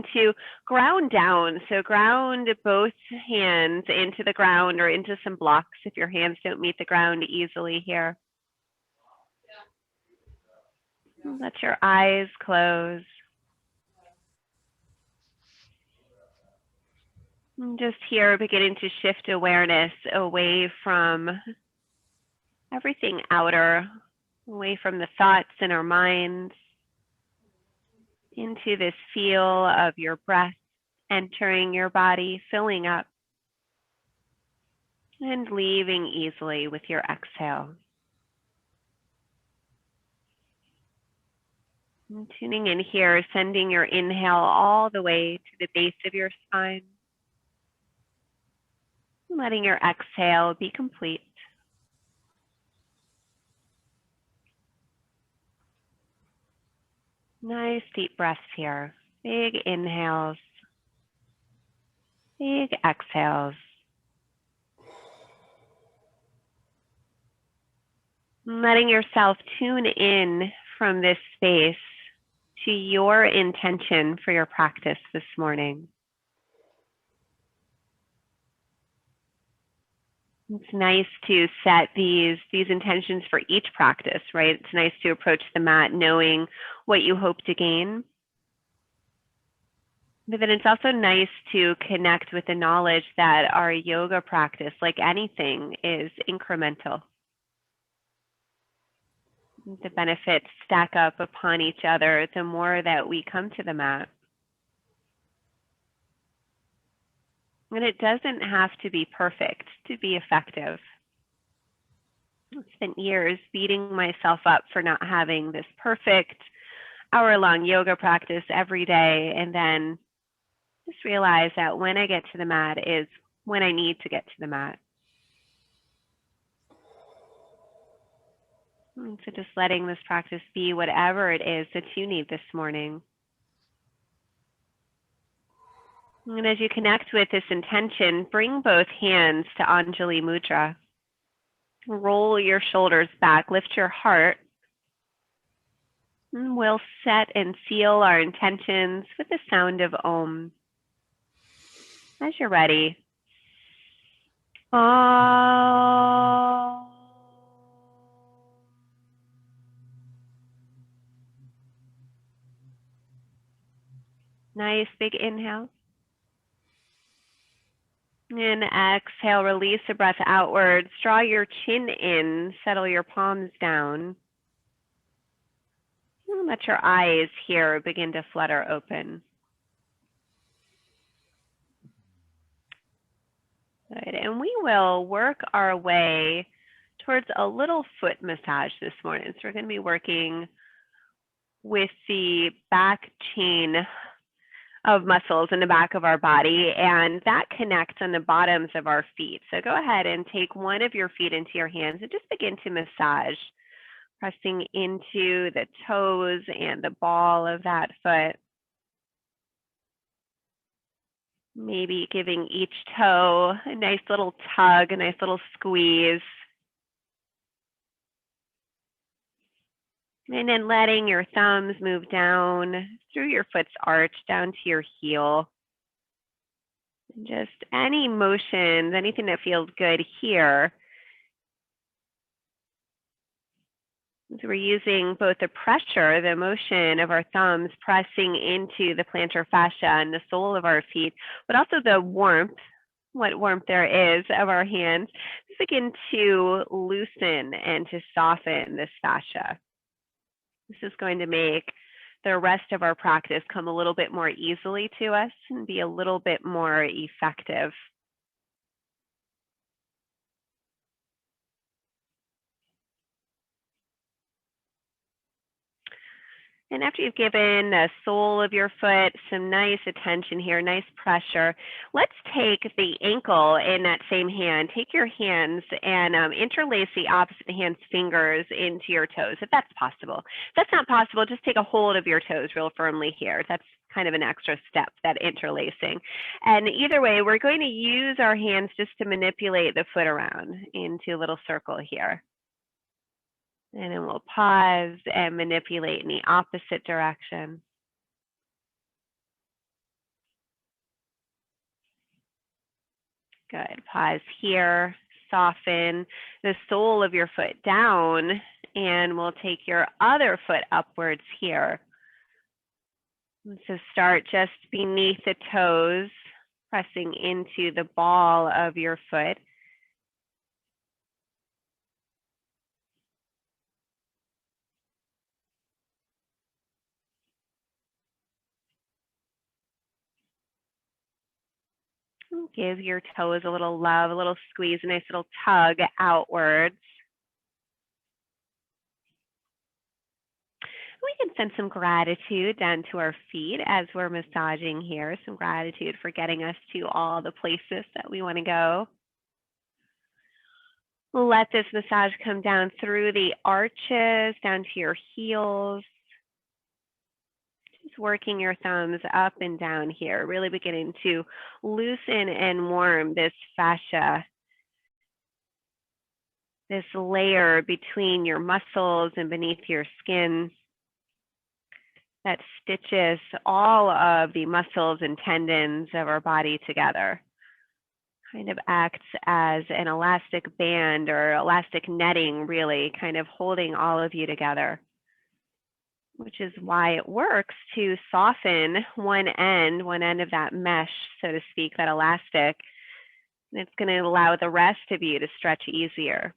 to ground down. So ground both hands into the ground or into some blocks if your hands don't meet the ground easily here. Let your eyes close. And just here, beginning to shift awareness away from everything outer, away from the thoughts in our minds, into this feel of your breath entering your body, filling up, and leaving easily with your exhale. And tuning in here, sending your inhale all the way to the base of your spine. Letting your exhale be complete. Nice deep breaths here. Big inhales. Big exhales. Letting yourself tune in from this space to your intention for your practice this morning. It's nice to set these intentions for each practice, right? It's nice to approach the mat knowing what you hope to gain. But then it's also nice to connect with the knowledge that our yoga practice, like anything, is incremental. The benefits stack up upon each other the more that we come to the mat. And it doesn't have to be perfect to be effective. I've spent years beating myself up for not having this perfect hour-long yoga practice every day, and then just realize that when I get to the mat is when I need to get to the mat. And so just letting this practice be whatever it is that you need this morning. And as you connect with this intention, bring both hands to Anjali Mudra. Roll your shoulders back, lift your heart. And we'll set and seal our intentions with the sound of Om. As you're ready. Om. Nice big inhale. And exhale, release the breath outwards. Draw your chin in, settle your palms down. And let your eyes here begin to flutter open. Good. And we will work our way towards a little foot massage this morning. So we're going to be working with the back chain of muscles in the back of our body, and that connects on the bottoms of our feet. So go ahead and take one of your feet into your hands and just begin to massage, pressing into the toes and the ball of that foot. Maybe giving each toe a nice little tug, a nice little squeeze. And then letting your thumbs move down through your foot's arch, down to your heel. And just any motions, anything that feels good here. So we're using both the pressure, the motion of our thumbs pressing into the plantar fascia and the sole of our feet, but also the warmth, what warmth there is of our hands, to begin to loosen and to soften this fascia. This is going to make the rest of our practice come a little bit more easily to us and be a little bit more effective. And after you've given the sole of your foot some nice attention here, nice pressure, let's take the ankle in that same hand. Take your hands and interlace the opposite hand's fingers into your toes, if that's possible. If that's not possible, just take a hold of your toes real firmly here. That's kind of an extra step, that interlacing. And either way, we're going to use our hands just to manipulate the foot around into a little circle here. And then we'll pause and manipulate in the opposite direction. Good. Pause here. Soften the sole of your foot down, and we'll take your other foot upwards here. So start just beneath the toes, pressing into the ball of your foot. Give your toes a little love, a little squeeze, a nice little tug outwards. We can send some gratitude down to our feet as we're massaging here. Some gratitude for getting us to all the places that we want to go. Let this massage come down through the arches, down to your heels. Just working your thumbs up and down here, really beginning to loosen and warm this fascia, this layer between your muscles and beneath your skin that stitches all of the muscles and tendons of our body together. Kind of acts as an elastic band or elastic netting, really, kind of holding all of you together, which is why it works to soften one end of that mesh, so to speak, that elastic. And it's going to allow the rest of you to stretch easier.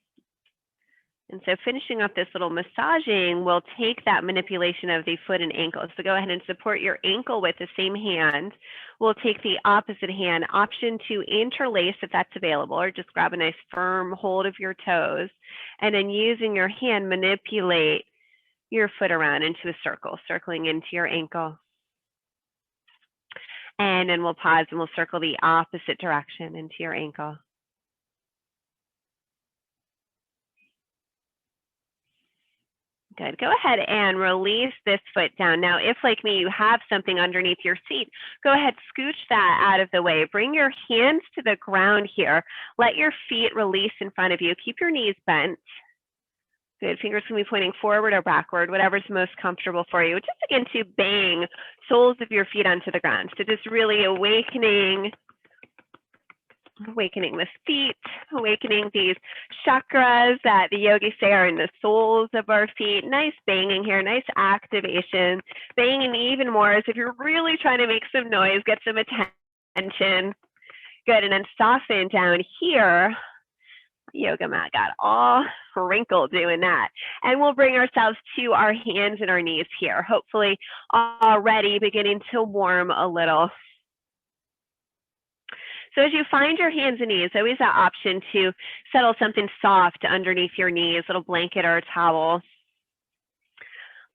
And so finishing up this little massaging, we'll take that manipulation of the foot and ankle. So go ahead and support your ankle with the same hand. We'll take the opposite hand, option to interlace if that's available, or just grab a nice firm hold of your toes. And then using your hand, manipulate your foot around into a circle, circling into your ankle. And then we'll pause and we'll circle the opposite direction into your ankle. Good. Go ahead and release this foot down. Now, if like me, you have something underneath your seat, go ahead, scooch that out of the way. Bring your hands to the ground here. Let your feet release in front of you. Keep your knees bent. Good. Fingers can be pointing forward or backward, whatever's most comfortable for you. Just again to bang soles of your feet onto the ground. So just really awakening the feet, awakening these chakras that the yogis say are in the soles of our feet. Nice banging here, nice activation. Banging even more as if you're really trying to make some noise, get some attention. Good, and then soften down here. Yoga mat got all wrinkled doing that. And we'll bring ourselves to our hands and our knees here, hopefully already beginning to warm a little. So as you find your hands and knees, always that option to settle something soft underneath your knees, a little blanket or a towel.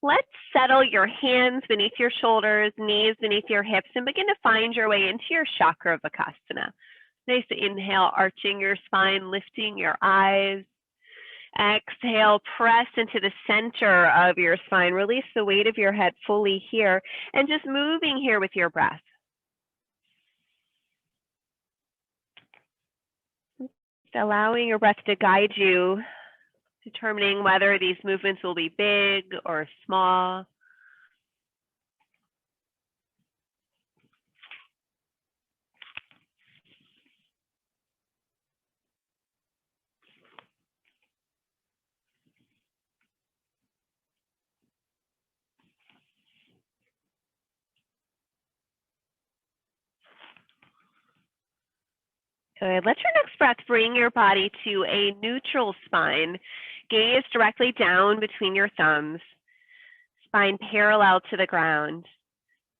Let's settle your hands beneath your shoulders, knees beneath your hips, and begin to find your way into your chakra of Vakasana. Nice inhale, arching your spine, lifting your eyes. Exhale, press into the center of your spine. Release the weight of your head fully here, and just moving here with your breath. Allowing your breath to guide you, determining whether these movements will be big or small. Good. Let your next breath bring your body to a neutral spine. Gaze directly down between your thumbs. Spine parallel to the ground.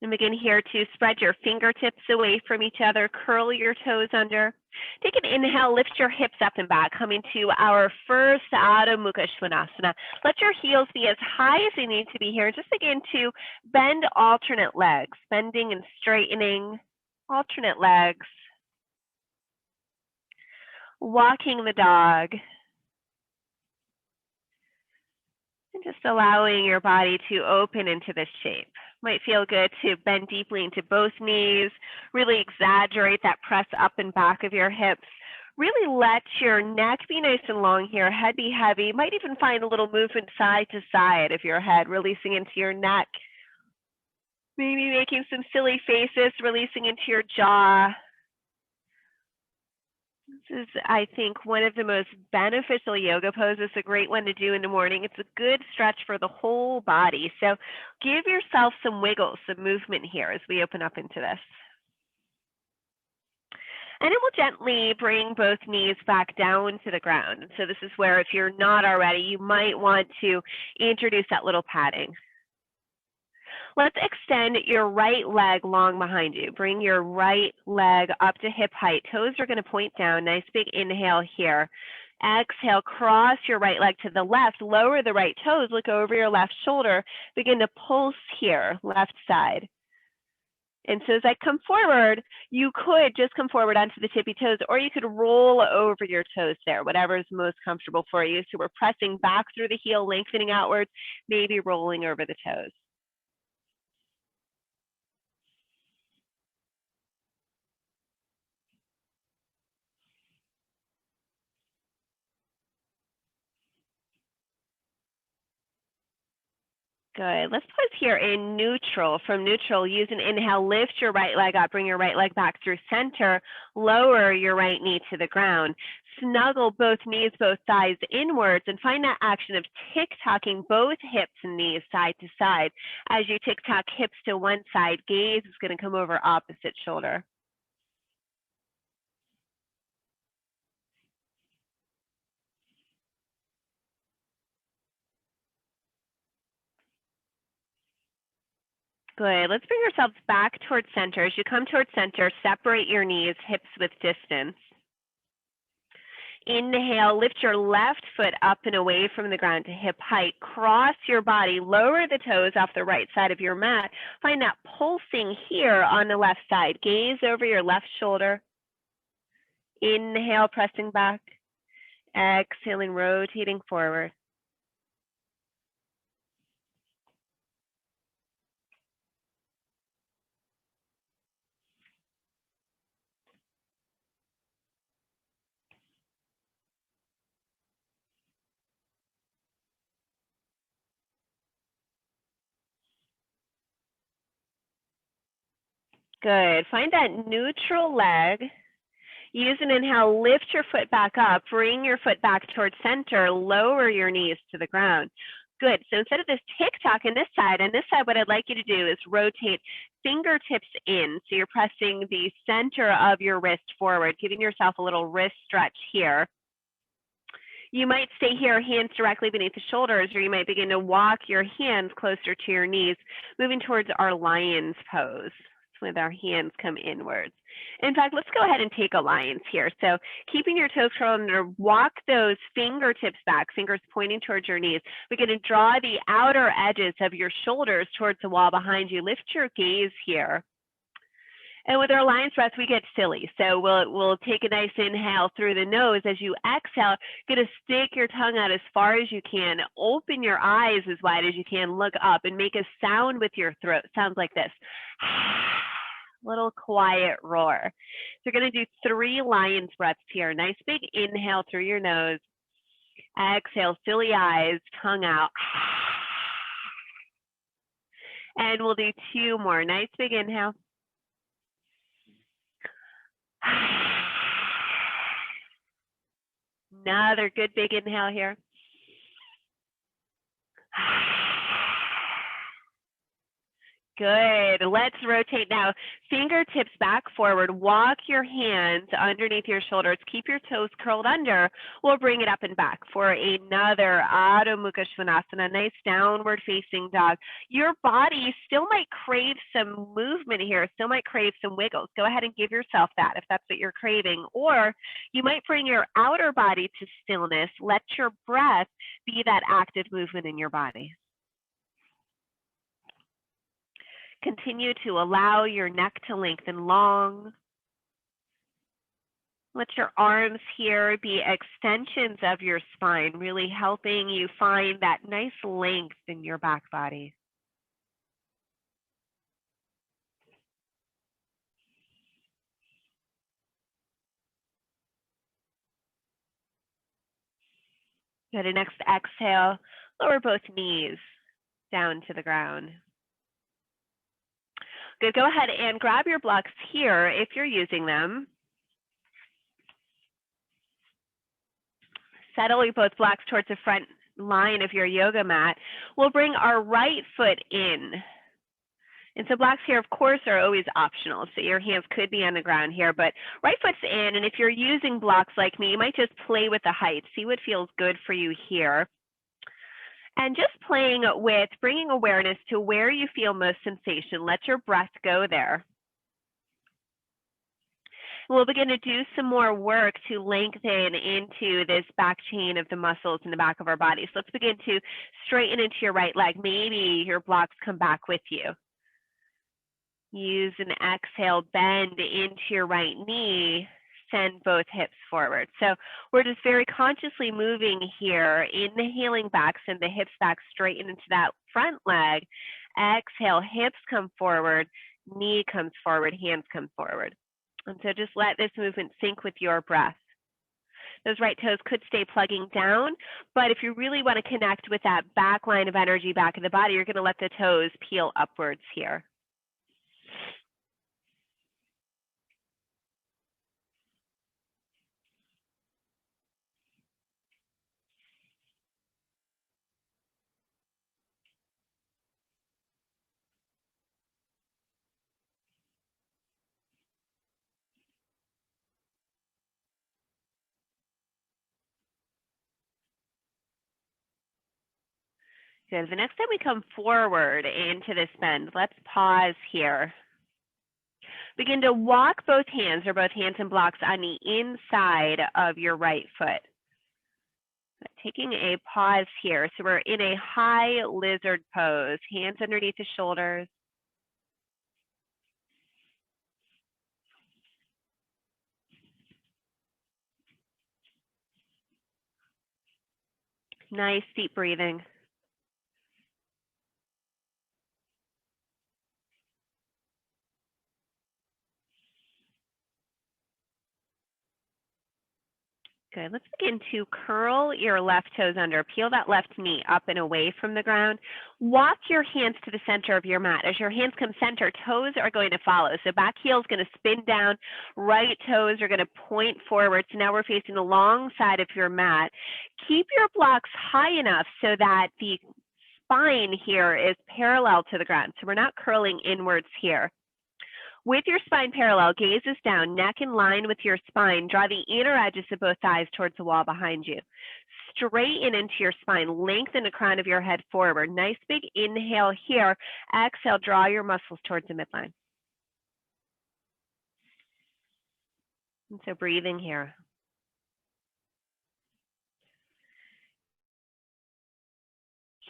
And begin here to spread your fingertips away from each other. Curl your toes under. Take an inhale, lift your hips up and back, coming to our first Adho Mukha Svanasana. Let your heels be as high as they need to be here. Just begin to bend alternate legs, bending and straightening alternate legs. Walking the dog, and just allowing your body to open into this shape. Might feel good to bend deeply into both knees, really exaggerate that press up and back of your hips. Really let your neck be nice and long here, head be heavy. Might even find a little movement side to side of your head, releasing into your neck. Maybe making some silly faces, releasing into your jaw. This is, I think, one of the most beneficial yoga poses, a great one to do in the morning. It's a good stretch for the whole body. So give yourself some wiggle, some movement here as we open up into this. And it will gently bring both knees back down to the ground. So this is where, if you're not already, you might want to introduce that little padding. Let's extend your right leg long behind you. Bring your right leg up to hip height. Toes are going to point down. Nice big inhale here. Exhale, cross your right leg to the left. Lower the right toes. Look over your left shoulder. Begin to pulse here, left side. And so as I come forward, you could just come forward onto the tippy toes, or you could roll over your toes there, whatever is most comfortable for you. So we're pressing back through the heel, lengthening outwards, maybe rolling over the toes. Good. Let's pause here in neutral. From neutral, use an inhale, lift your right leg up, bring your right leg back through center, lower your right knee to the ground. Snuggle both knees, both thighs inwards, and find that action of tick-tocking both hips and knees side to side. As you tick-tock hips to one side, gaze is going to come over opposite shoulder. Good. Let's bring ourselves back towards center. As you come towards center, separate your knees, hips with distance. Inhale, lift your left foot up and away from the ground to hip height. Cross your body, lower the toes off the right side of your mat. Find that pulsing here on the left side. Gaze over your left shoulder. Inhale, pressing back. Exhaling, rotating forward. Good. Find that neutral leg. Use an inhale, lift your foot back up, bring your foot back towards center, lower your knees to the ground. Good. So instead of this tick-tock on this side, what I'd like you to do is rotate fingertips in. So you're pressing the center of your wrist forward, giving yourself a little wrist stretch here. You might stay here, hands directly beneath the shoulders, or you might begin to walk your hands closer to your knees, moving towards our lion's pose with our hands come inwards. In fact, let's go ahead and take a lion's here. So keeping your toes curled under, walk those fingertips back, fingers pointing towards your knees. We're going to draw the outer edges of your shoulders towards the wall behind you. Lift your gaze here. And with our lion's breath, we get silly. So we'll take a nice inhale through the nose. As you exhale, you're going to stick your tongue out as far as you can. Open your eyes as wide as you can. Look up and make a sound with your throat. Sounds like this. Little quiet roar. So you're going to do 3 lion's breaths here. Nice big inhale through your nose. Exhale, silly eyes, tongue out. And we'll do 2 more. Nice big inhale. Another good big inhale here. Good. Let's rotate now. Fingertips back forward. Walk your hands underneath your shoulders. Keep your toes curled under. We'll bring it up and back for another Adho Mukha Svanasana, nice downward facing dog. Your body still might crave some movement here, still might crave some wiggles. Go ahead and give yourself that if that's what you're craving. Or you might bring your outer body to stillness. Let your breath be that active movement in your body. Continue to allow your neck to lengthen long. Let your arms here be extensions of your spine, really helping you find that nice length in your back body. Good. And next exhale, lower both knees down to the ground. Good. Go ahead and grab your blocks here if you're using them. settle both blocks towards the front line of your yoga mat. We'll bring our right foot in. And so blocks here, of course, are always optional. So your hands could be on the ground here, but right foot's in. And if you're using blocks like me, you might just play with the height. See what feels good for you here. And just playing with bringing awareness to where you feel most sensation. Let your breath go there. We'll begin to do some more work to lengthen into this back chain of the muscles in the back of our body. So let's begin to straighten into your right leg. Maybe your blocks come back with you. Use an exhale, bend into your right knee, send both hips forward. So we're just very consciously moving here, inhaling back, send the hips back, straighten into that front leg. Exhale, hips come forward, knee comes forward, hands come forward. And so just let this movement sync with your breath. Those right toes could stay plugging down, but if you really want to connect with that back line of energy back of the body, you're going to let the toes peel upwards here. Good. The next time we come forward into this bend, let's pause here. Begin to walk both hands or both hands and blocks on the inside of your right foot. Taking a pause here. So we're in a high lizard pose, hands underneath the shoulders. Nice deep breathing. Good. Let's begin to curl your left toes under. Peel that left knee up and away from the ground. Walk your hands to the center of your mat. As your hands come center, toes are going to follow. So back heel is going to spin down. Right toes are going to point forward. So now we're facing the long side of your mat. Keep your blocks high enough so that the spine here is parallel to the ground. So we're not curling inwards here. With your spine parallel, gaze is down, neck in line with your spine. Draw the inner edges of both thighs towards the wall behind you. Straighten into your spine, lengthen the crown of your head forward. Nice big inhale here. Exhale, draw your muscles towards the midline. And so breathing here.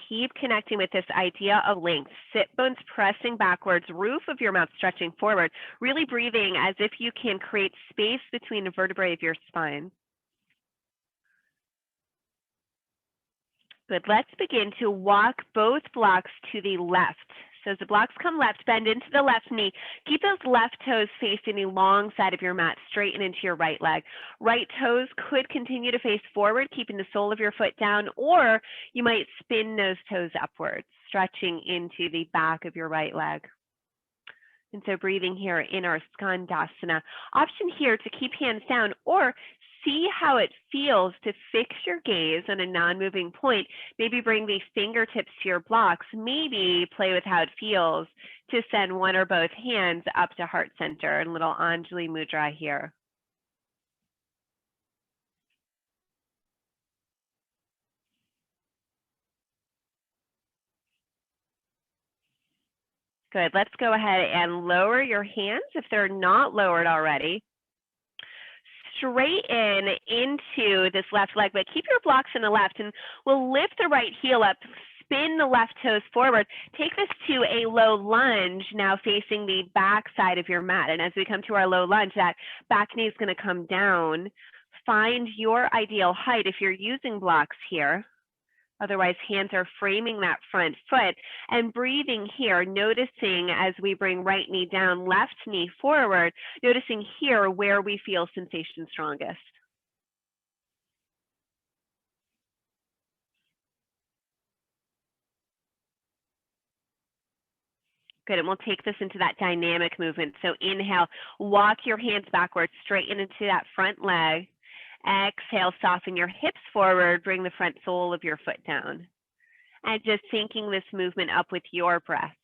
Keep connecting with this idea of length. Sit bones pressing backwards, roof of your mouth stretching forward, really breathing as if you can create space between the vertebrae of your spine. Good. Let's begin to walk both blocks to the left. So as the blocks come left, bend into the left knee. Keep those left toes facing the long side of your mat, straighten into your right leg. Right toes could continue to face forward, keeping the sole of your foot down, or you might spin those toes upwards, stretching into the back of your right leg. And so breathing here in our Skandasana. Option here to keep hands down or see how it feels to fix your gaze on a non-moving point. Maybe bring the fingertips to your blocks. Maybe play with how it feels to send one or both hands up to heart center. A little Anjali Mudra here. Good. Let's go ahead and lower your hands if they're not lowered already. Straighten into this left leg, but keep your blocks in the left, and we'll lift the right heel up, spin the left toes forward. Take this to a low lunge, now facing the back side of your mat. And as we come to our low lunge, that back knee is going to come down. Find your ideal height if you're using blocks here. Otherwise, hands are framing that front foot and breathing here, noticing as we bring right knee down, left knee forward, noticing here where we feel sensation strongest. Good, and we'll take this into that dynamic movement. So inhale, walk your hands backwards, straighten into that front leg. Exhale, soften your hips forward, bring the front sole of your foot down. And just syncing this movement up with your breath.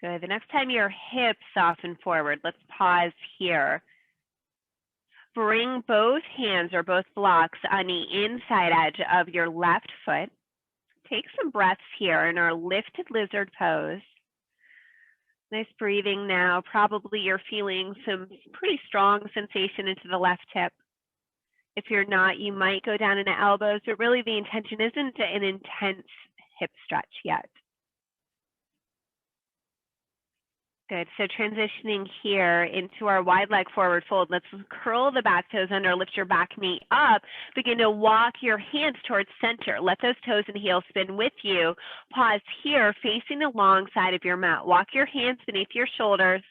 Good. The next time your hips soften forward, let's pause here. Bring both hands or both blocks on the inside edge of your left foot. Take some breaths here in our lifted lizard pose. Nice breathing now. Probably you're feeling some pretty strong sensation into the left hip. If you're not, you might go down into elbows, but really the intention isn't an intense hip stretch yet. Good. So transitioning here into our wide leg forward fold. Let's curl the back toes under, lift your back knee up. Begin to walk your hands towards center. Let those toes and heels spin with you. Pause here, facing the long side of your mat. Walk your hands beneath your shoulders.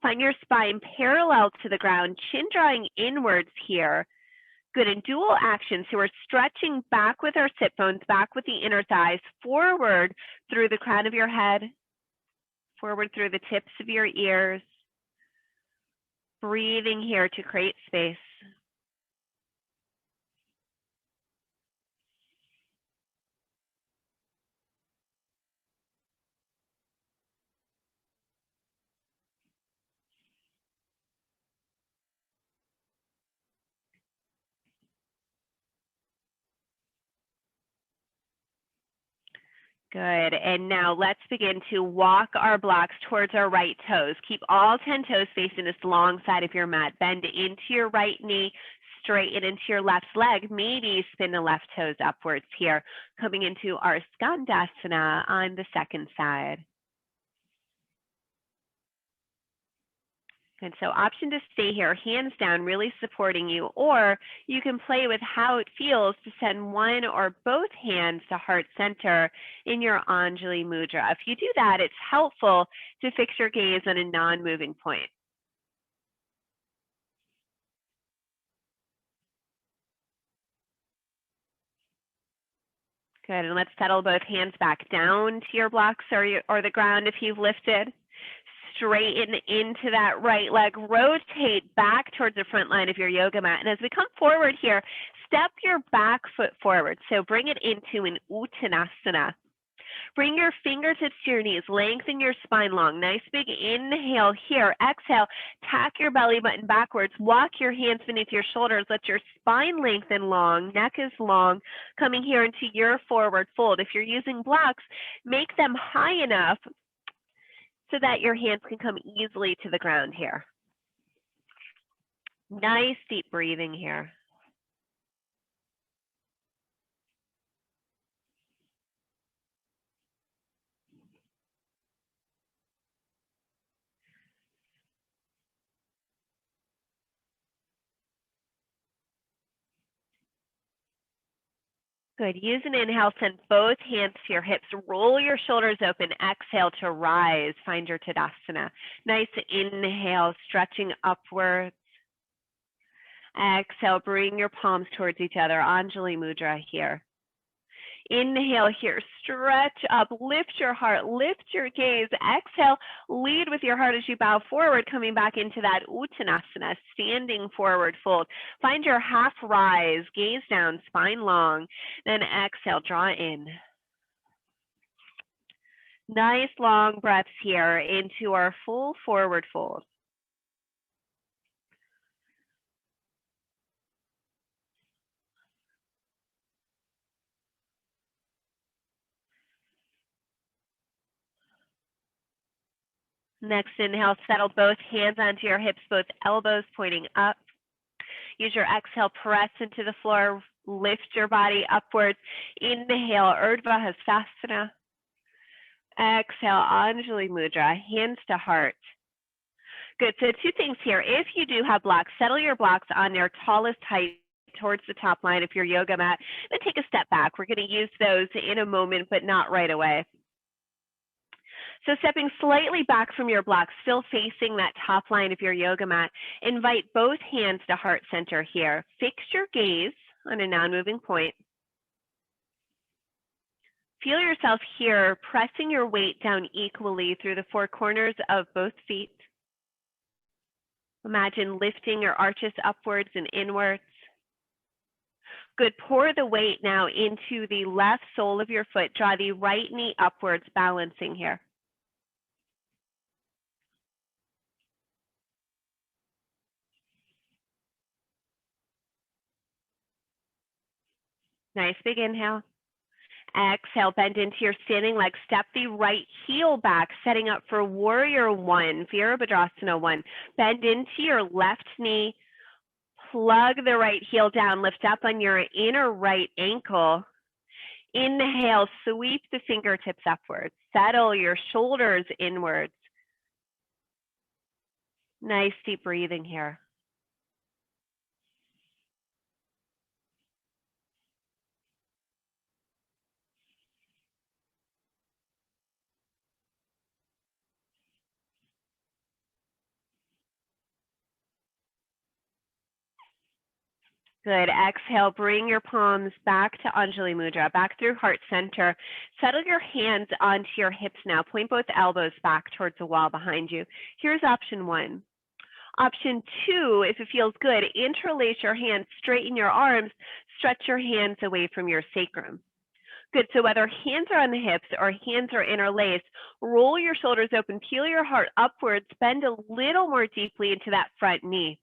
Find your spine parallel to the ground, chin drawing inwards here. Good, in dual action. So we're stretching back with our sit bones, back with the inner thighs, forward through the crown of your head, forward through the tips of your ears. Breathing here to create space. Good, and now let's begin to walk our blocks towards our right toes. Keep all 10 toes facing this long side of your mat. Bend into your right knee, straighten into your left leg. Maybe spin the left toes upwards here, coming into our Skandasana on the second side. And so option to stay here, hands down, really supporting you, or you can play with how it feels to send one or both hands to heart center in your Anjali Mudra. If you do that, it's helpful to fix your gaze on a non-moving point. Good, and let's settle both hands back down to your blocks or the ground if you've lifted. Straighten into that right leg, rotate back towards the front line of your yoga mat. And as we come forward here, step your back foot forward. So bring it into an Uttanasana. Bring your fingertips to your knees, lengthen your spine long. Nice big inhale here. Exhale, tack your belly button backwards. Walk your hands beneath your shoulders. Let your spine lengthen long, neck is long. Coming here into your forward fold. If you're using blocks, make them high enough so that your hands can come easily to the ground here. Nice deep breathing here. Good. Use an inhale, send both hands to your hips. Roll your shoulders open. Exhale to rise. Find your Tadasana. Nice inhale, stretching upwards. Exhale, bring your palms towards each other. Anjali Mudra here. Inhale here, stretch up, lift your heart, lift your gaze. Exhale, lead with your heart as you bow forward, coming back into that Uttanasana, standing forward fold. Find your half rise, gaze down, spine long. Then exhale, draw in. Nice long breaths here into our full forward fold. Next inhale, settle both hands onto your hips, both elbows pointing up. Use your exhale, press into the floor, lift your body upwards. Inhale, Urdhva Hastasana. Exhale, Anjali Mudra, hands to heart. Good, so two things here. If you do have blocks, settle your blocks on your tallest height towards the top line of your yoga mat. Then take a step back. We're going to use those in a moment, but not right away. So stepping slightly back from your block, still facing that top line of your yoga mat, invite both hands to heart center here. Fix your gaze on a non-moving point. Feel yourself here, pressing your weight down equally through the four corners of both feet. Imagine lifting your arches upwards and inwards. Good, pour the weight now into the left sole of your foot. Draw the right knee upwards, balancing here. Nice big inhale. Exhale, bend into your standing leg. Step the right heel back, setting up for Warrior One, Virabhadrasana One. Bend into your left knee. Plug the right heel down. Lift up on your inner right ankle. Inhale, sweep the fingertips upwards. Settle your shoulders inwards. Nice deep breathing here. Good. Exhale, bring your palms back to Anjali Mudra, back through heart center. Settle your hands onto your hips now. Point both elbows back towards the wall behind you. Here's option one. Option two, if it feels good, interlace your hands, straighten your arms, stretch your hands away from your sacrum. Good, so whether hands are on the hips or hands are interlaced, roll your shoulders open, peel your heart upwards, bend a little more deeply into that front knee.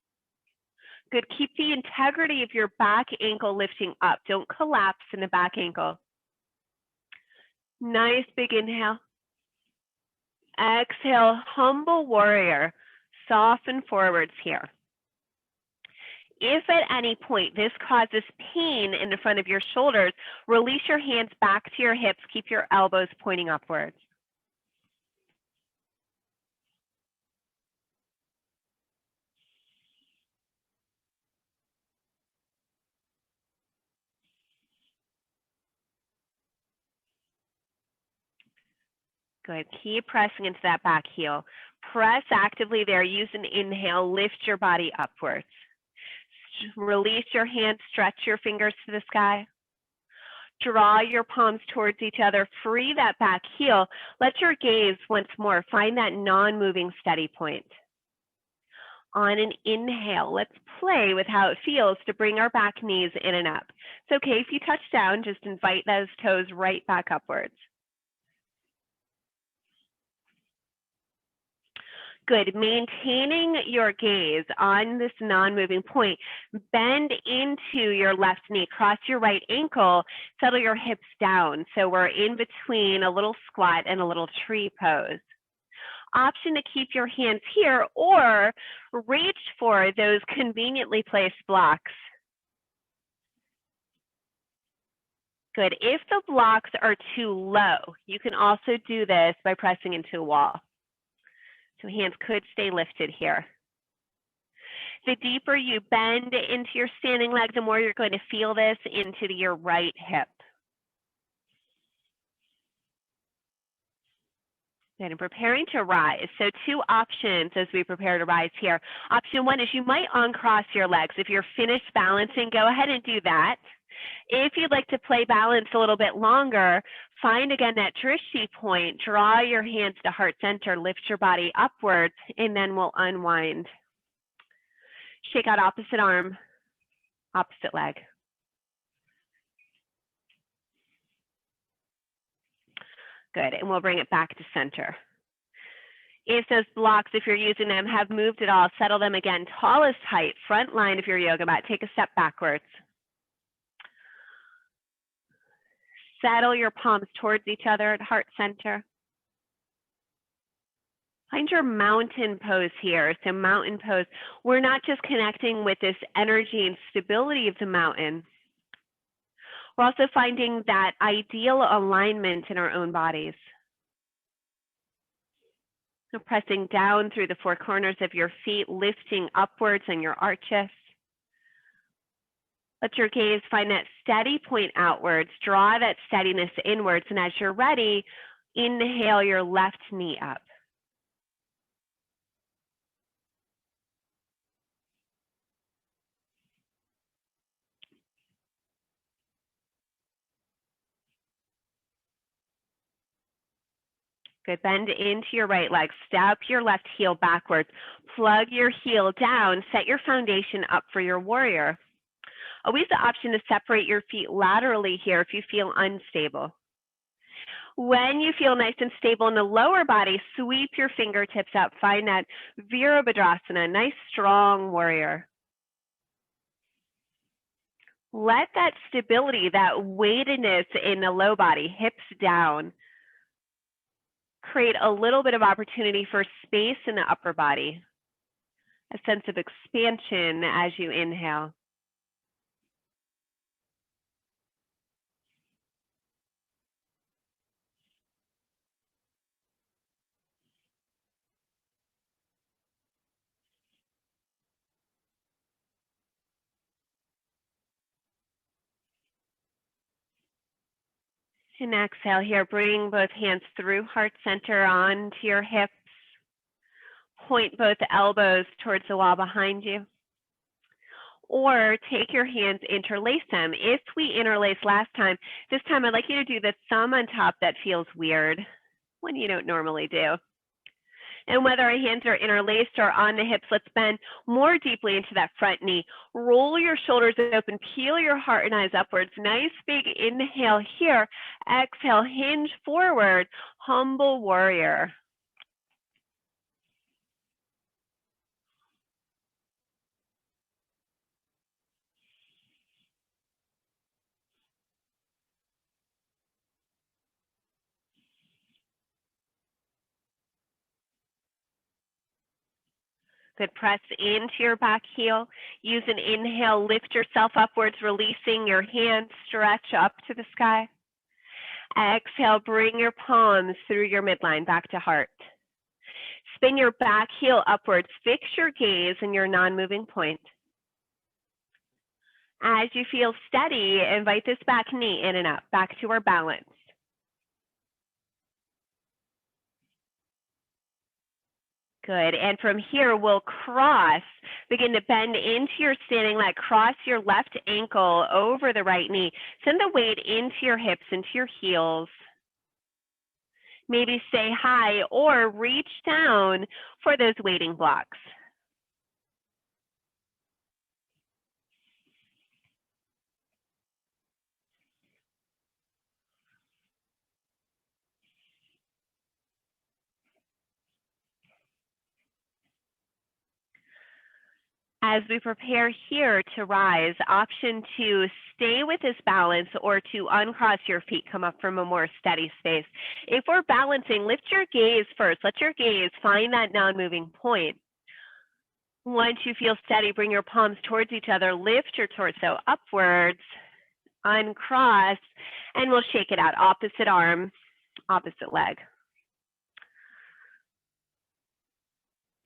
Good, keep the integrity of your back ankle lifting up. Don't collapse in the back ankle. Nice big inhale. Exhale, humble warrior. Soften forwards here. If at any point this causes pain in the front of your shoulders, release your hands back to your hips. Keep your elbows pointing upwards. Good. Keep pressing into that back heel. Press actively there. Use an inhale. Lift your body upwards. Release your hands. Stretch your fingers to the sky. Draw your palms towards each other. Free that back heel. Let your gaze once more find that non-moving steady point. On an inhale, let's play with how it feels to bring our back knees in and up. It's okay if you touch down. Just invite those toes right back upwards. Good. Maintaining your gaze on this non-moving point. Bend into your left knee. Cross your right ankle. Settle your hips down. So we're in between a little squat and a little tree pose. Option to keep your hands here or reach for those conveniently placed blocks. Good. If the blocks are too low, you can also do this by pressing into a wall. So hands could stay lifted here. The deeper you bend into your standing leg, the more you're going to feel this into your right hip. Good, and preparing to rise. So two options as we prepare to rise here. Option one is you might uncross your legs. If you're finished balancing, go ahead and do that. If you'd like to play balance a little bit longer, find again that drishti point, draw your hands to heart center, lift your body upwards, and then we'll unwind. Shake out opposite arm, opposite leg. Good, and we'll bring it back to center. If those blocks, if you're using them, have moved at all, settle them again. Tallest height, front line of your yoga mat. Take a step backwards. Settle your palms towards each other at heart center. Find your mountain pose here. So mountain pose, we're not just connecting with this energy and stability of the mountain. We're also finding that ideal alignment in our own bodies. So pressing down through the four corners of your feet, lifting upwards in your arches. Let your gaze find that steady point outwards. Draw that steadiness inwards. And as you're ready, inhale your left knee up. Good, bend into your right leg, step your left heel backwards, plug your heel down, set your foundation up for your warrior. Always the option to separate your feet laterally here if you feel unstable. When you feel nice and stable in the lower body, sweep your fingertips up, find that Virabhadrasana, nice strong warrior. Let that stability, that weightedness in the low body, hips down, create a little bit of opportunity for space in the upper body, a sense of expansion as you inhale. And exhale here, bring both hands through heart center onto your hips. Point both elbows towards the wall behind you. Or take your hands, interlace them. If we interlaced last time, this time I'd like you to do the thumb on top that feels weird when you don't normally do. And whether our hands are interlaced or on the hips, let's bend more deeply into that front knee. Roll your shoulders open, peel your heart and eyes upwards. Nice big inhale here. Exhale, hinge forward, humble warrior. Good, press into your back heel. Use an inhale, lift yourself upwards, releasing your hands, stretch up to the sky. Exhale, bring your palms through your midline, back to heart. Spin your back heel upwards, fix your gaze in your non-moving point. As you feel steady, invite this back knee in and up, back to our balance. Good, and from here we'll cross, begin to bend into your standing leg, cross your left ankle over the right knee, send the weight into your hips, into your heels. Maybe stay high or reach down for those weighting blocks. As we prepare here to rise, option to stay with this balance or to uncross your feet, come up from a more steady space. If we're balancing, lift your gaze first. Let your gaze find that non-moving point. Once you feel steady, bring your palms towards each other, lift your torso upwards, uncross, and we'll shake it out. Opposite arm, opposite leg.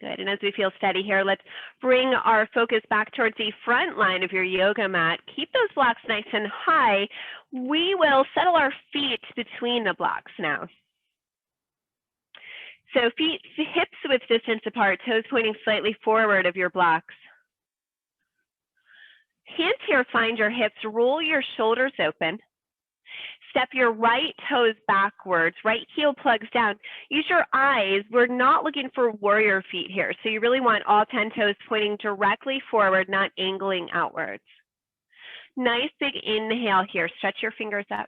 Good, and as we feel steady here, let's bring our focus back towards the front line of your yoga mat. Keep those blocks nice and high. We will settle our feet between the blocks now. So feet, hips width distance apart, toes pointing slightly forward of your blocks. Hands here, find your hips, roll your shoulders open. Step your right toes backwards, right heel plugs down. Use your eyes. We're not looking for warrior feet here. So you really want all 10 toes pointing directly forward, not angling outwards. Nice big inhale here. Stretch your fingers up.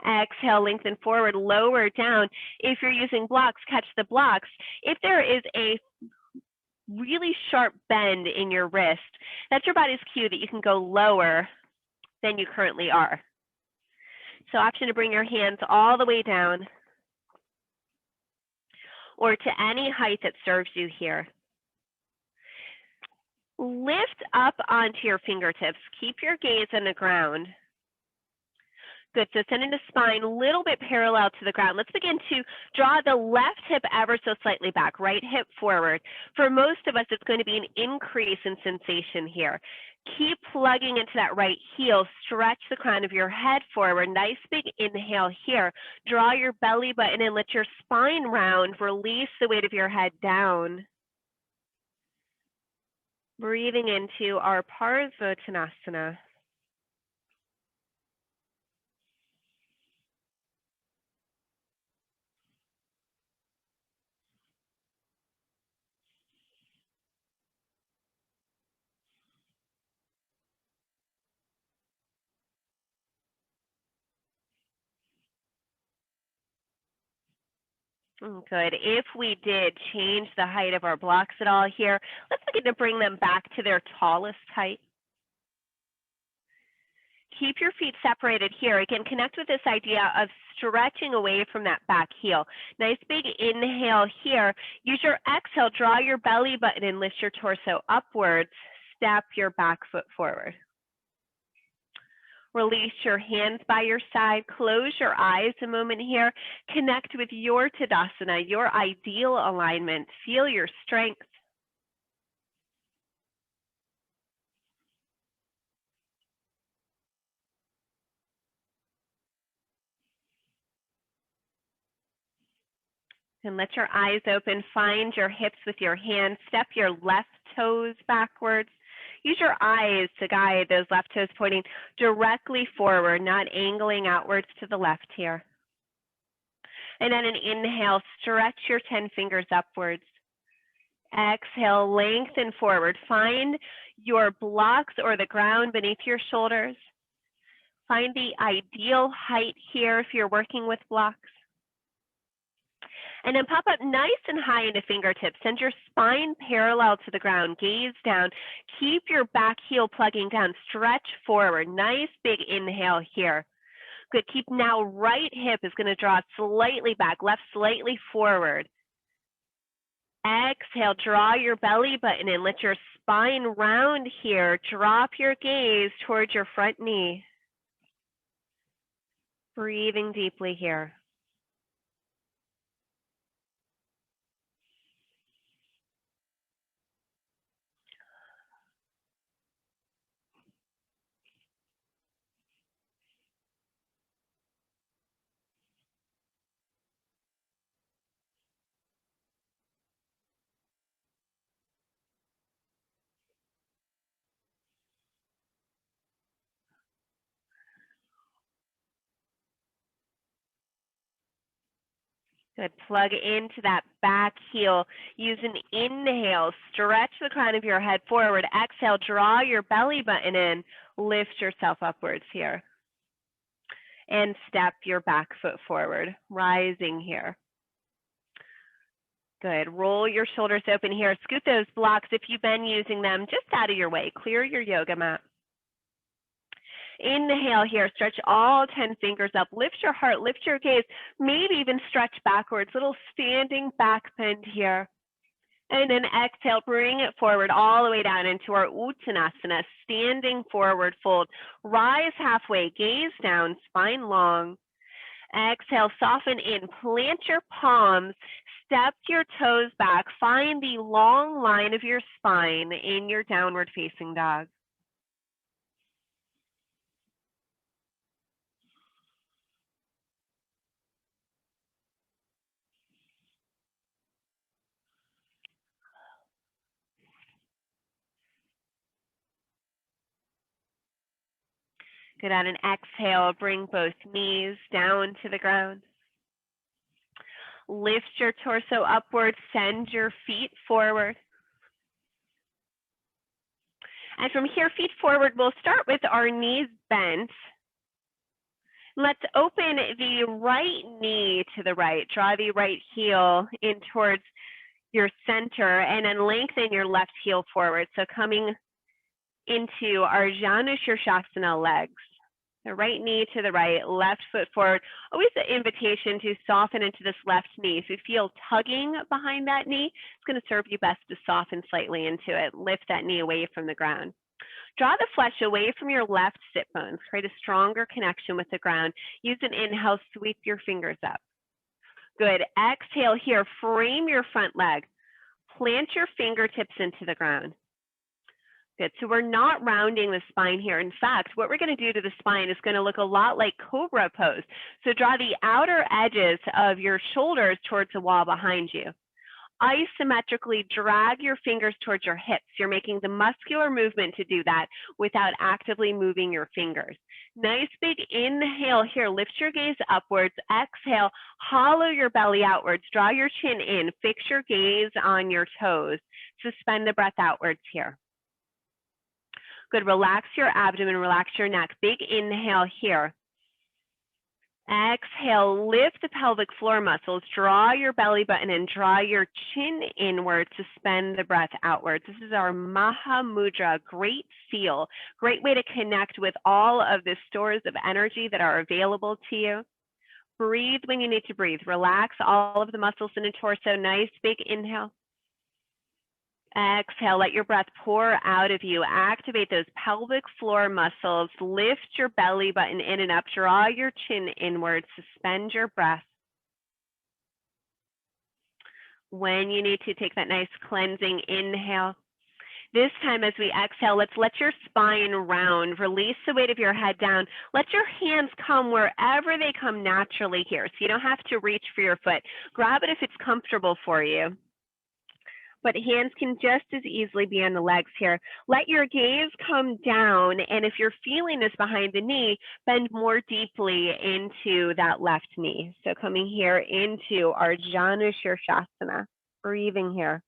Exhale, lengthen forward, lower down. If you're using blocks, catch the blocks. If there is a really sharp bend in your wrist, that's your body's cue that you can go lower than you currently are. So option to bring your hands all the way down. or to any height that serves you here. Lift up onto your fingertips. Keep your gaze on the ground. Good, so sending the spine a little bit parallel to the ground. Let's begin to draw the left hip ever so slightly back, right hip forward. For most of us, it's going to be an increase in sensation here. Keep plugging into that right heel. Stretch the crown of your head forward. Nice big inhale here. Draw your belly button and let your spine round. Release the weight of your head down. Breathing into our Parsvottanasana. Good. If we did change the height of our blocks at all here, let's begin to bring them back to their tallest height. Keep your feet separated here. Again, connect with this idea of stretching away from that back heel. Nice big inhale here. Use your exhale, draw your belly button and lift your torso upwards. Step your back foot forward. Release your hands by your side. Close your eyes a moment here. Connect with your Tadasana, your ideal alignment. Feel your strength. And let your eyes open. Find your hips with your hands. Step your left toes backwards. Use your eyes to guide those left toes pointing directly forward, not angling outwards to the left here. And then an inhale, stretch your 10 fingers upwards. Exhale, lengthen forward. Find your blocks or the ground beneath your shoulders. Find the ideal height here if you're working with blocks. And then pop up nice and high into fingertips. Send your spine parallel to the ground. Gaze down. Keep your back heel plugging down. Stretch forward. Nice big inhale here. Good. Keep now right hip is going to draw slightly back. Left slightly forward. Exhale. Draw your belly button in. Let your spine round here. Drop your gaze towards your front knee. Breathing deeply here. Good. Plug into that back heel. Use an inhale. Stretch the crown of your head forward. Exhale. Draw your belly button in. Lift yourself upwards here. And step your back foot forward. Rising here. Good. Roll your shoulders open here. Scoot those blocks, if you've been using them, just out of your way. Clear your yoga mat. Inhale here, stretch all 10 fingers up, lift your heart, lift your gaze, maybe even stretch backwards, little standing back bend here. And then exhale, bring it forward all the way down into our Uttanasana, standing forward fold. Rise halfway, gaze down, spine long. Exhale, soften in, plant your palms, step your toes back, find the long line of your spine in your downward facing dog. Good. On an exhale, bring both knees down to the ground. Lift your torso upward, send your feet forward. And from here, feet forward, we'll start with our knees bent. Let's open the right knee to the right. Draw the right heel in towards your center and then lengthen your left heel forward. So coming into our Janu Shirshasana legs. The right knee to the right, left foot forward. Always the invitation to soften into this left knee. If you feel tugging behind that knee, it's going to serve you best to soften slightly into it. Lift that knee away from the ground. Draw the flesh away from your left sit bones. Create a stronger connection with the ground. Use an inhale, sweep your fingers up. Good. Exhale here, frame your front leg. Plant your fingertips into the ground. Good. So we're not rounding the spine here. In fact, what we're going to do to the spine is going to look a lot like cobra pose. So draw the outer edges of your shoulders towards the wall behind you. Isometrically drag your fingers towards your hips. You're making the muscular movement to do that without actively moving your fingers. Nice big inhale here. Lift your gaze upwards. Exhale, hollow your belly outwards. Draw your chin in. Fix your gaze on your toes. Suspend the breath outwards here. Good. Relax your abdomen, relax your neck. Big inhale here. Exhale, lift the pelvic floor muscles. Draw your belly button and draw your chin inward. Suspend the breath outwards. This is our Maha Mudra. Great feel. Great way to connect with all of the stores of energy that are available to you. Breathe when you need to breathe. Relax all of the muscles in the torso. Nice big inhale. Exhale, let your breath pour out of you. Activate those pelvic floor muscles. Lift your belly button in and up. Draw your chin inward. Suspend your breath. When you need to, take that nice cleansing inhale. This time as we exhale, let's let your spine round. Release the weight of your head down. Let your hands come wherever they come naturally here. So you don't have to reach for your foot. Grab it if it's comfortable for you. But hands can just as easily be on the legs here. Let your gaze come down, and if you're feeling this behind the knee, bend more deeply into that left knee. So coming here into our Janu Shirshasana, breathing here.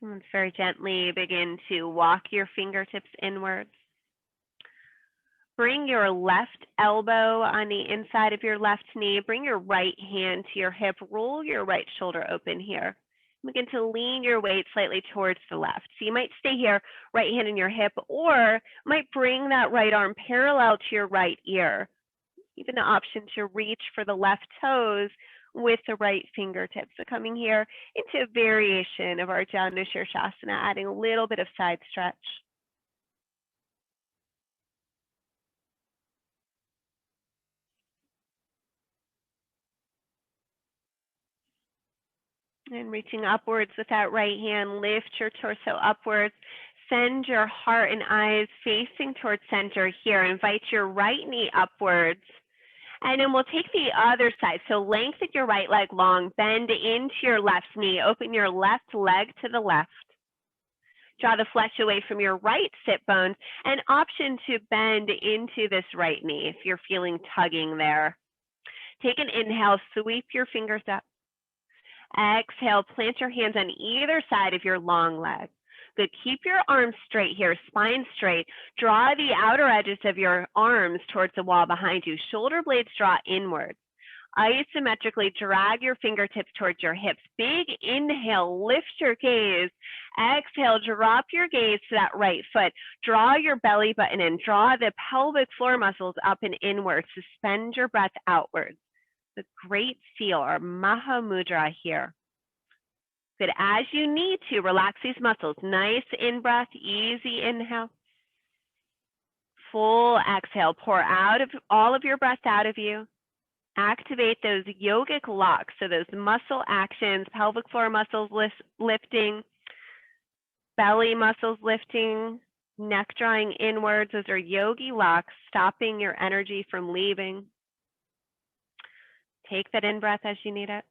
And let's very gently begin to walk your fingertips inwards. Bring your left elbow on the inside of your left knee. Bring your right hand to your hip. Roll your right shoulder open here. Begin to lean your weight slightly towards the left. So you might stay here, right hand in your hip, or might bring that right arm parallel to your right ear. Even the option to reach for the left toes with the right fingertips. So coming here into a variation of our Janu Shirshasana, adding a little bit of side stretch. And reaching upwards with that right hand, lift your torso upwards. Send your heart and eyes facing towards center here. Invite your right knee upwards. And then we'll take the other side. So lengthen your right leg long, bend into your left knee, open your left leg to the left. Draw the flesh away from your right sit bones, and option to bend into this right knee if you're feeling tugging there. Take an inhale, sweep your fingers up. Exhale, plant your hands on either side of your long leg. Good. Keep your arms straight here, spine straight. Draw the outer edges of your arms towards the wall behind you. Shoulder blades draw inward. Isometrically drag your fingertips towards your hips. Big inhale, lift your gaze. Exhale, drop your gaze to that right foot. Draw your belly button in. Draw the pelvic floor muscles up and inward. Suspend your breath outwards. The great feel, our Maha Mudra here. Good. As you need to, relax these muscles. Nice in-breath, easy inhale. Full exhale. Pour out of all of your breath out of you. Activate those yogic locks, so those muscle actions, pelvic floor muscles lifting, belly muscles lifting, neck drawing inwards. Those are yogi locks, stopping your energy from leaving. Take that in-breath as you need it.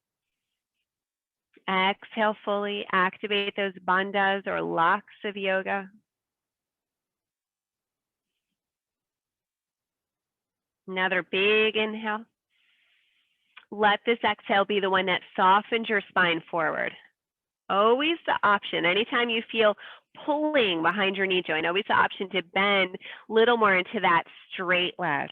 Exhale fully. Activate those bandhas or locks of yoga. Another big inhale. Let this exhale be the one that softens your spine forward. Always the option, anytime you feel pulling behind your knee joint, always the option to bend a little more into that straight leg.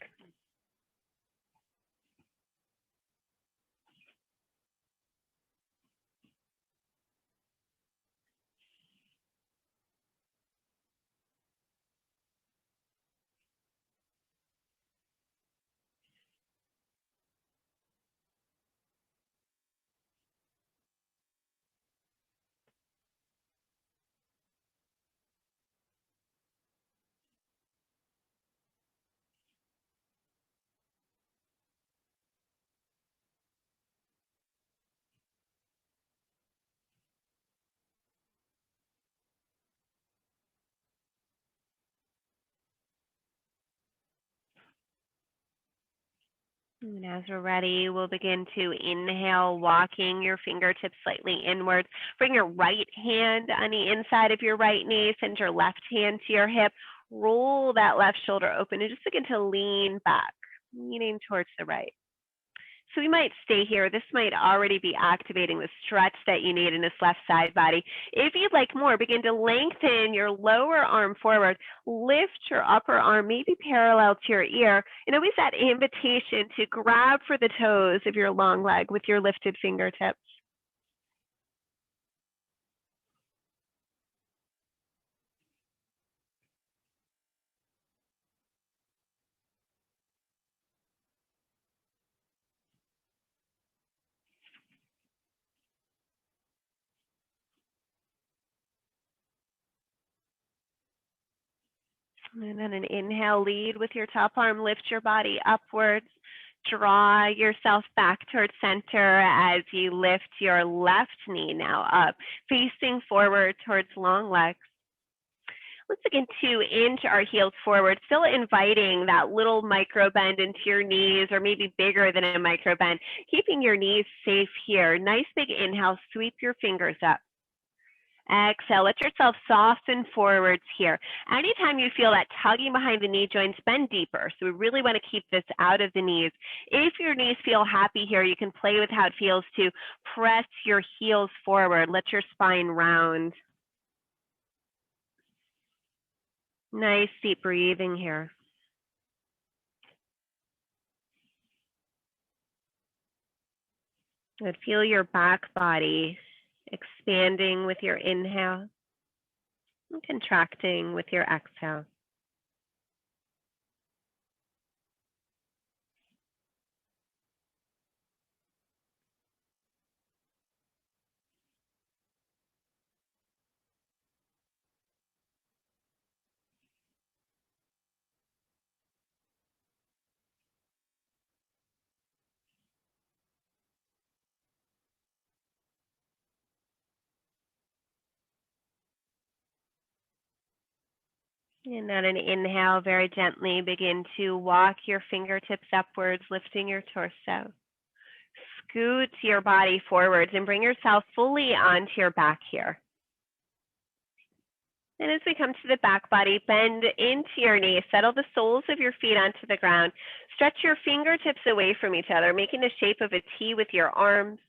And as we're ready, we'll begin to inhale, walking your fingertips slightly inward. Bring your right hand on the inside of your right knee, send your left hand to your hip, roll that left shoulder open, and just begin to lean back, leaning towards the right. So we might stay here. This might already be activating the stretch that you need in this left side body. If you'd like more, begin to lengthen your lower arm forward. Lift your upper arm, maybe parallel to your ear. And always that invitation to grab for the toes of your long leg with your lifted fingertips. And then an inhale, lead with your top arm, lift your body upwards. Draw yourself back towards center as you lift your left knee now up, facing forward towards long legs. Let's begin to inch our heels forward, still inviting that little micro bend into your knees, or maybe bigger than a micro bend, keeping your knees safe here. Nice big inhale, sweep your fingers up. Exhale, let yourself soften forwards here. Anytime you feel that tugging behind the knee joints, bend deeper. So we really want to keep this out of the knees. If your knees feel happy here, you can play with how it feels to press your heels forward. Let your spine round. Nice deep breathing here. Good. Feel your back body expanding with your inhale and contracting with your exhale. And on an inhale, very gently begin to walk your fingertips upwards, lifting your torso. Scoot your body forwards and bring yourself fully onto your back here. And as we come to the back body, bend into your knees, settle the soles of your feet onto the ground. Stretch your fingertips away from each other, making the shape of a T with your arms.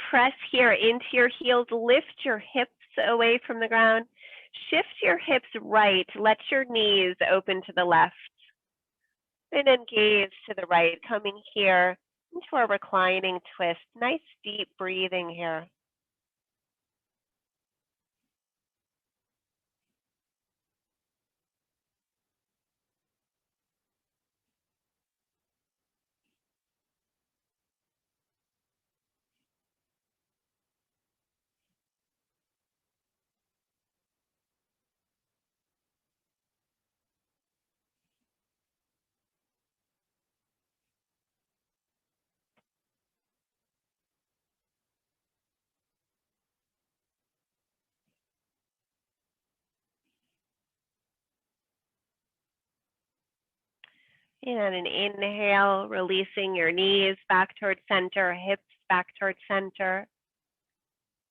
Press here into your heels, lift your hips away from the ground. Shift your hips right, let your knees open to the left. And then gaze to the right, coming here into a reclining twist. Nice deep breathing here. And on an inhale, releasing your knees back towards center, hips back towards center.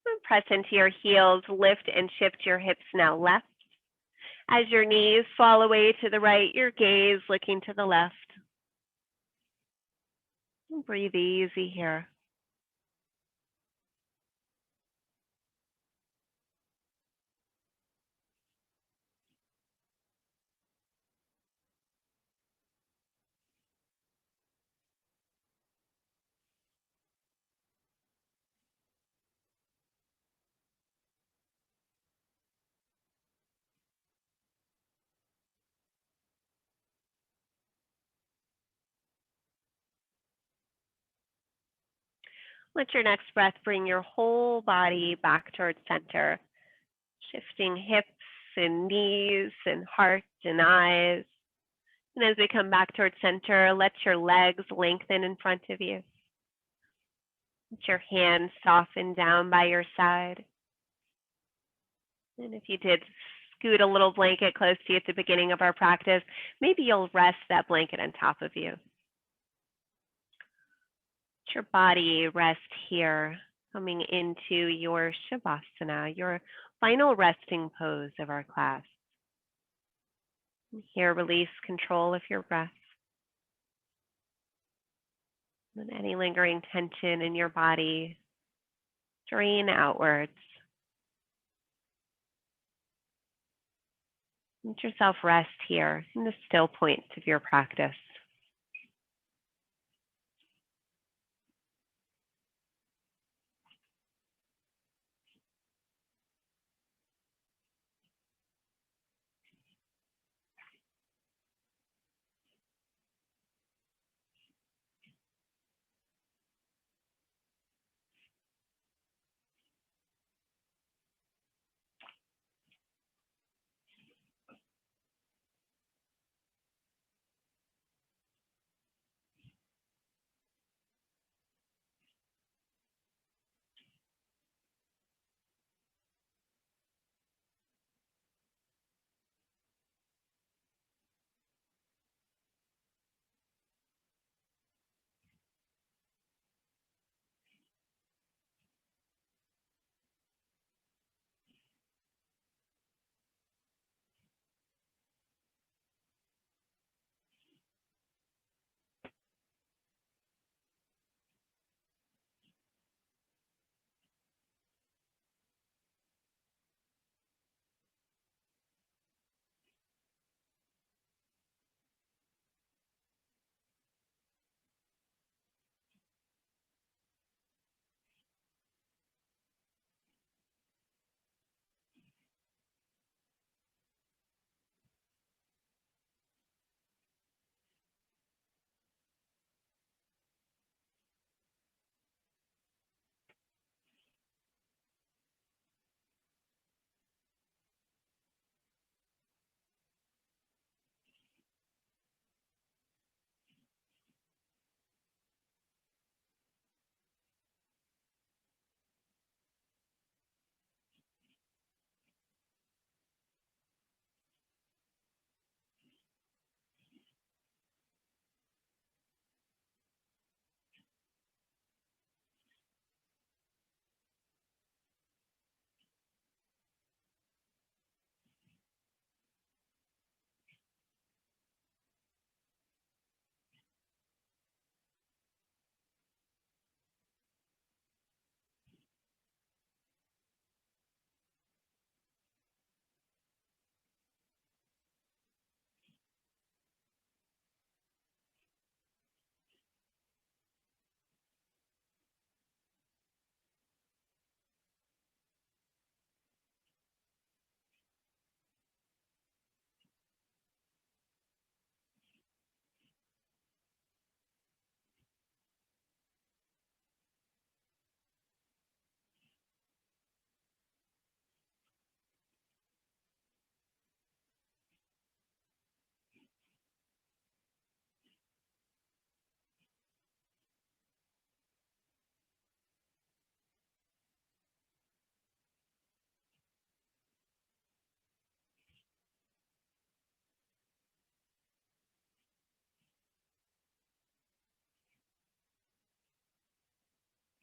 And press into your heels, lift and shift your hips now left. As your knees fall away to the right, your gaze looking to the left. Breathe easy here. Let your next breath bring your whole body back towards center, shifting hips and knees and heart and eyes. And as we come back towards center, let your legs lengthen in front of you. Let your hands soften down by your side. And if you did scoot a little blanket close to you at the beginning of our practice, maybe you'll rest that blanket on top of you. Let your body rest here, coming into your Shavasana, your final resting pose of our class. And here, release control of your breath. And any lingering tension in your body, drain outwards. Let yourself rest here in the still point of your practice.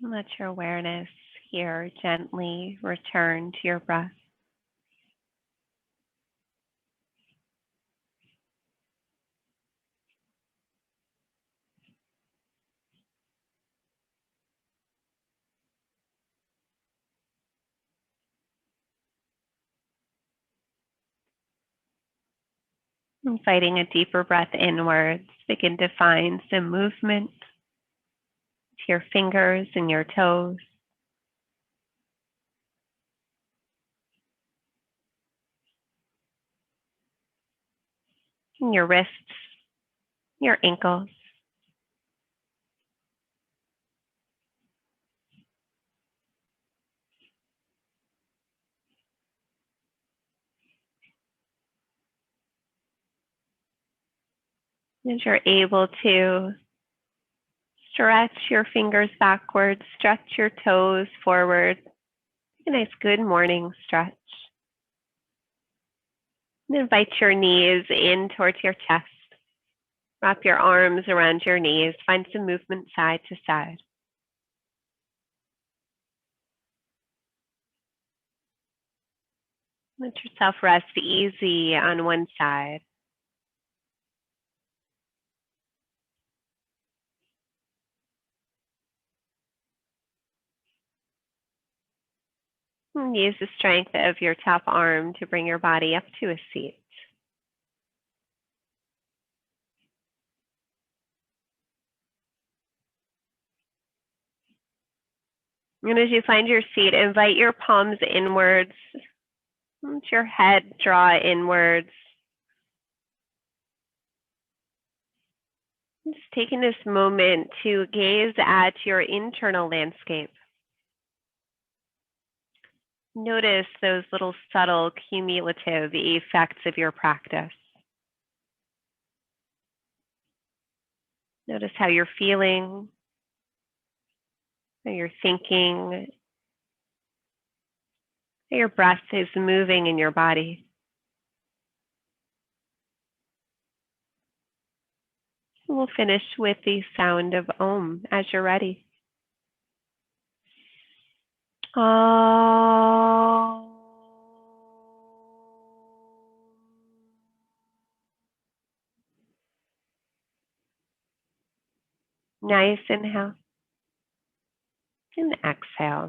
And let your awareness here gently return to your breath. Inviting a deeper breath inwards, begin to find some movement to your fingers and your toes, and your wrists, your ankles. As you're able to stretch your fingers backwards, stretch your toes forward. A nice good morning stretch. And invite your knees in towards your chest. Wrap your arms around your knees. Find some movement side to side. Let yourself rest easy on one side. And use the strength of your top arm to bring your body up to a seat. And as you find your seat, invite your palms inwards. Let your head draw inwards. Just taking this moment to gaze at your internal landscape. Notice those little subtle cumulative effects of your practice. Notice how you're feeling, how you're thinking, how your breath is moving in your body. We'll finish with the sound of Om as you're ready. Om. Nice inhale and exhale.